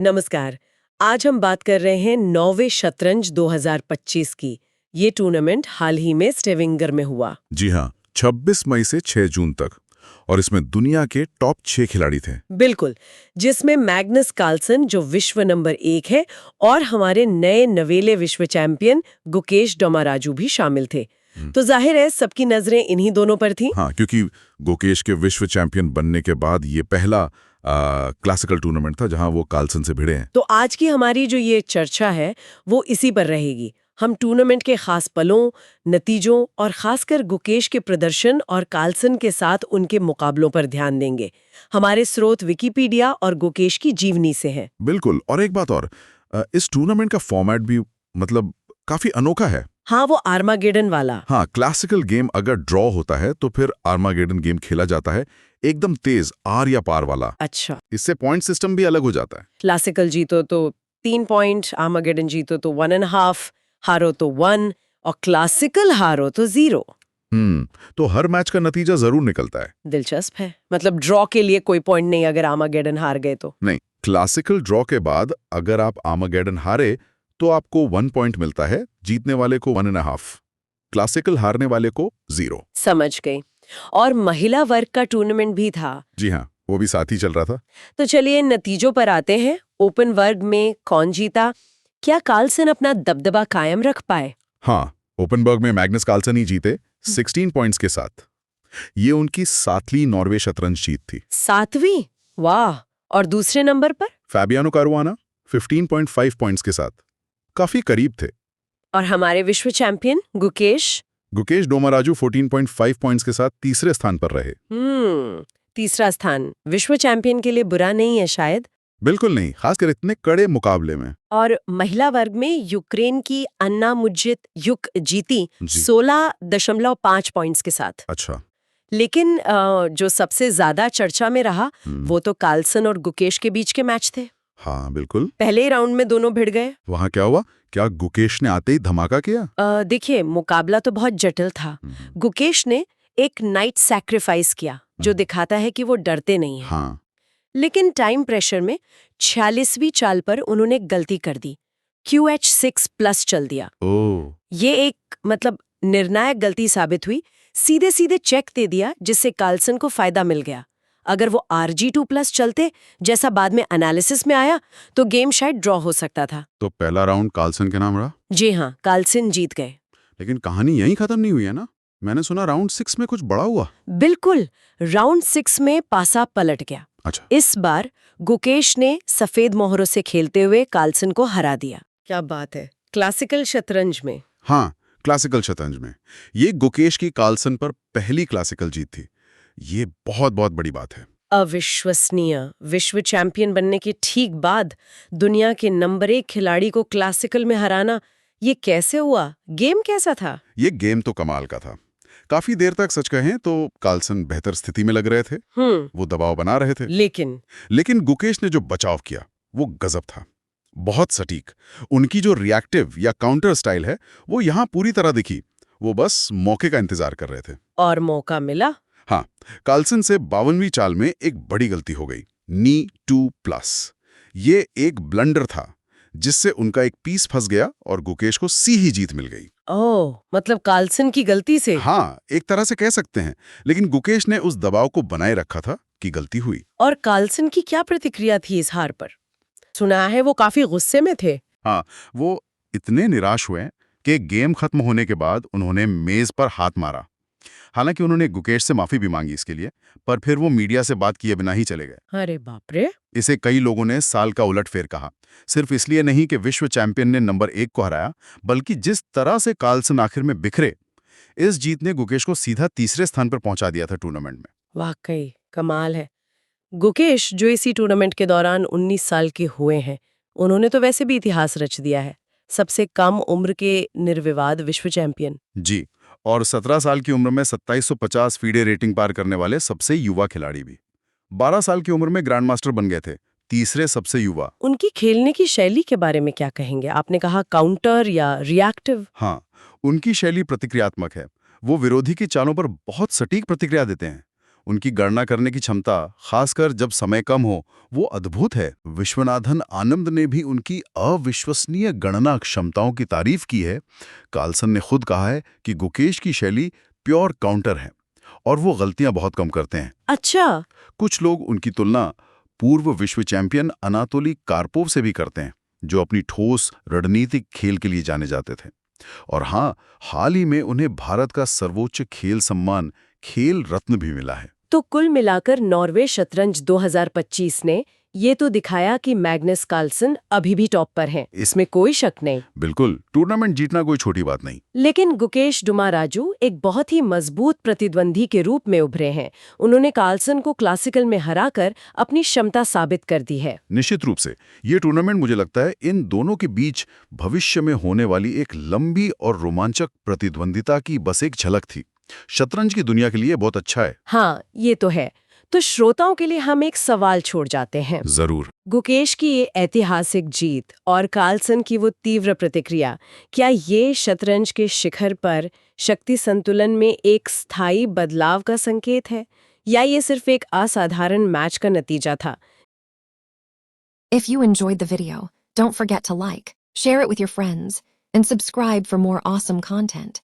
नमस्कार। आज हम बात कर रहे हैं 9वें शतरंज 2025 की। ये टूर्नामेंट हाल ही में स्टेविंगर में हुआ। जी हाँ, 26 मई से 6 जून तक। और इसमें दुनिया के टॉप 6 खिलाड़ी थे। बिल्कुल, जिसमें मैग्नस कार्लसन जो विश्व नंबर 1 है और हमारे नए नवेले विश्व चैंपियन गुकेश डोमाराजू भी शामिल थे। तो जाहिर है सबकी नजरें इन्हीं दोनों पर थी। हाँ, क्योंकि गुकेश के विश्व चैंपियन बनने के बाद ये पहला क्लासिकल टूर्नामेंट था जहां वो कार्लसन से भिड़े हैं। तो आज की हमारी जो ये चर्चा है वो इसी पर रहेगी। हम टूर्नामेंट के खास पलों, नतीजों और खासकर गुकेश के प्रदर्शन और कार्लसन के साथ उनके मुकाबलों पर ध्यान देंगे। हमारे स्रोत विकिपीडिया और गुकेश की जीवनी से हैं। बिल्कुल। और एक बात और, इस टूर्नामेंट का फॉर्मेट भी मतलब काफी अनोखा है। हाँ, वो आर्मागेडन वाला। हाँ, क्लासिकल गेम अगर ड्रॉ होता है तो फिर आर्मागेडन गेम खेला जाता है, एकदम तेज आर या पार वाला। अच्छा, इससे पॉइंट सिस्टम भी अलग हो जाता है। क्लासिकल जीतो तो 3 पॉइंट, आर्मागेडन जीतो तो 1.5, हारो तो 1 और क्लासिकल हारो तो 0। तो हर मैच का नतीजा जरूर निकलता है। दिलचस्प है। मतलब ड्रॉ के लिए कोई पॉइंट नहीं अगर आर्मागेडन हार गए तो। नहीं, क्लासिकल ड्रॉ के बाद अगर आप आर्मागेडन हारे तो आपको 1 पॉइंट मिलता है, जीतने वाले को 1.5, क्लासिकल हारने वाले को 0। समझ गई। और महिला वर्ग का टूर्नामेंट भी था। जी हाँ, वो भी साथ ही चल रहा था। तो चलिए नतीजों पर आते हैं। ओपन वर्ग में कौन जीता? क्या कार्लसन अपना दबदबा कायम रख पाए? हाँ, ओपनबर्ग में मैग्नस कार्लसन ही जीते 16 पॉइंट्स के साथ। ये उनकी 7वीं नॉर्वे शतरंज जीत थी। 7वीं? वाह। और दूसरे नंबर पर? फैबियानो कारुआना 15.5 पॉइंट्स के साथ, काफी करीब थे। और हमारे विश्व चैंपियन गुकेश डोमाराजू 14.5 पॉइंट्स के साथ तीसरे स्थान पर रहे। तीसरा स्थान विश्व चैंपियन के लिए बुरा नहीं है शायद। बिल्कुल नहीं, खासकर इतने कड़े मुकाबले में। और महिला वर्ग में यूक्रेन की अन्ना मुज्जित युक जीती जी। 16.5 पॉइंट्स के साथ। अच्छा। लेकिन जो सबसे ज्यादा चर्चा में रहा वो तो कार्लसन और गुकेश के बीच के मैच थे। हाँ बिल्कुल। पहले ही राउंड में दोनों भिड़ गए। वहां क्या हुआ? क्या गुकेश ने आते ही धमाका किया? देखिए, मुकाबला तो बहुत जटिल था। गुकेश ने एक नाइट सैक्रिफाइस किया जो दिखाता है कि वो डरते नहीं हैं। हाँ। लेकिन टाइम प्रेशर में 46वीं चाल पर उन्होंने गलती कर दी। QH6+ चल दिया। ओह। ये एक निर्णायक गलती साबित हुई। सीधे सीधे चेक दे दिया जिससे कार्लसन को फायदा मिल गया। अगर वो RG2+ चलते जैसा बाद में एनालिसिस में आया तो गेम शायद ड्रॉ हो सकता था। तो पहला राउंड कार्लसन के नाम रहा। जी हाँ, कार्लसन जीत गए। लेकिन कहानी यहीं खत्म नहीं हुई है ना? मैंने सुना राउंड 6 में कुछ बड़ा हुआ। बिल्कुल, राउंड 6 में पासा पलट गया। अच्छा। इस बार गुकेश ने सफेद मोहरों से खेलते हुए कार्लसन को हरा दिया। क्या बात है। क्लासिकल शतरंज में। हाँ, क्लासिकल शतरंज में ये गुकेश की कार्लसन पर पहली क्लासिकल जीत थी। ये बहुत बहुत बड़ी बात है। अविश्वसनीय। विश्व चैंपियन बनने के ठीक बाद दुनिया के नंबर 1 खिलाड़ी को क्लासिकल में हराना, ये कैसे हुआ? गेम कैसा था? ये गेम तो कमाल का था। काफी देर तक सच कहें तो कार्लसन बेहतर स्थिति में लग रहे थे। वो दबाव बना रहे थे। लेकिन गुकेश ने जो बचाव किया वो गजब था। बहुत सटीक। उनकी जो रिएक्टिव या काउंटर स्टाइल है वो यहाँ पूरी तरह दिखी। वो बस मौके का इंतजार कर रहे थे। और मौका मिला। हाँ, कार्लसन से 52वीं चाल में एक बड़ी गलती हो गई, नी 2+। ये एक ब्लंडर था जिससे उनका एक पीस फंस गया और गुकेश को सीधी जीत मिल गई। ओह, मतलब कार्लसन की गलती से? हाँ, एक तरह से कह सकते हैं। लेकिन गुकेश ने उस दबाव को बनाए रखा था कि गलती हुई। और कार्लसन की क्या प्रतिक्रिया थी इस हार पर? सुना है वो काफी गुस्से में थे। हाँ, वो इतने निराश हुए कि गेम खत्म होने के बाद उन्होंने मेज पर हाथ मारा। हालांकि उन्होंने गुकेश से माफी भी मांगी इसके लिए, पर फिर वो मीडिया से बात किए बिना ही चले गए। अरे बाप रे। इसे कई लोगों ने साल का उलटफेर कहा। सिर्फ इसलिए नहीं कि विश्व चैंपियन ने नंबर 1 को हराया, बल्कि जिस तरह से कार्लसन आखिर में बिखरे। इस जीत ने गुकेश को सीधा तीसरे स्थान पर पहुंचा दिया था टूर्नामेंट में। वाकई कमाल है। गुकेश जो इसी टूर्नामेंट के दौरान 19 साल के हुए हैं, उन्होंने तो वैसे भी इतिहास रच दिया है। सबसे कम उम्र के निर्विवाद विश्व चैंपियन। जी, और 17 साल की उम्र में 2750 फीडे रेटिंग पार करने वाले सबसे युवा खिलाड़ी भी। 12 साल की उम्र में ग्रैंड मास्टर बन गए थे, तीसरे सबसे युवा। उनकी खेलने की शैली के बारे में क्या कहेंगे? आपने कहा काउंटर या रिएक्टिव। हाँ, उनकी शैली प्रतिक्रियात्मक है। वो विरोधी की चालों पर बहुत सटीक प्रतिक्रिया देते हैं। उनकी गणना करने की क्षमता, खासकर जब समय कम हो, वो अद्भुत है। विश्वनाथन आनंद ने भी उनकी अविश्वसनीय गणना क्षमताओं की तारीफ की है। कार्लसन ने खुद कहा है कि गुकेश की शैली प्योर काउंटर है और वो गलतियां बहुत कम करते हैं। अच्छा। कुछ लोग उनकी तुलना पूर्व विश्व चैंपियन अनातोली कार्पोव से भी करते हैं, जो अपनी ठोस रणनीतिक खेल के लिए जाने जाते थे। और हाँ, हाल ही में उन्हें भारत का सर्वोच्च खेल सम्मान खेल रत्न भी मिला है। तो कुल मिलाकर नॉर्वे शतरंज 2025 ने ये तो दिखाया कि मैग्नस कार्लसन अभी भी टॉप पर हैं, इसमें कोई शक नहीं। बिल्कुल, टूर्नामेंट जीतना कोई छोटी बात नहीं। लेकिन गुकेश डुमाराजू एक बहुत ही मजबूत प्रतिद्वंदी के रूप में उभरे हैं। उन्होंने कार्लसन को क्लासिकल में हराकर अपनी क्षमता साबित कर दी है। निश्चित रूप से ये टूर्नामेंट मुझे लगता है इन दोनों के बीच भविष्य में होने वाली एक लंबी और रोमांचक प्रतिद्वंदिता की बस एक झलक थी। शतरंज की दुनिया के लिए बहुत अच्छा है। हाँ, ये तो है। तो श्रोताओं के लिए हम एक सवाल छोड़ जाते हैं। जरूर। गुकेश की ये ऐतिहासिक जीत और कार्लसन की वो तीव्र प्रतिक्रिया, क्या ये शतरंज के शिखर पर शक्ति संतुलन में एक स्थायी बदलाव का संकेत है, या ये सिर्फ एक असाधारण मैच का नतीजा था? If you enjoyed the video, don't forget to like, share it with your friends, and subscribe for more awesome content.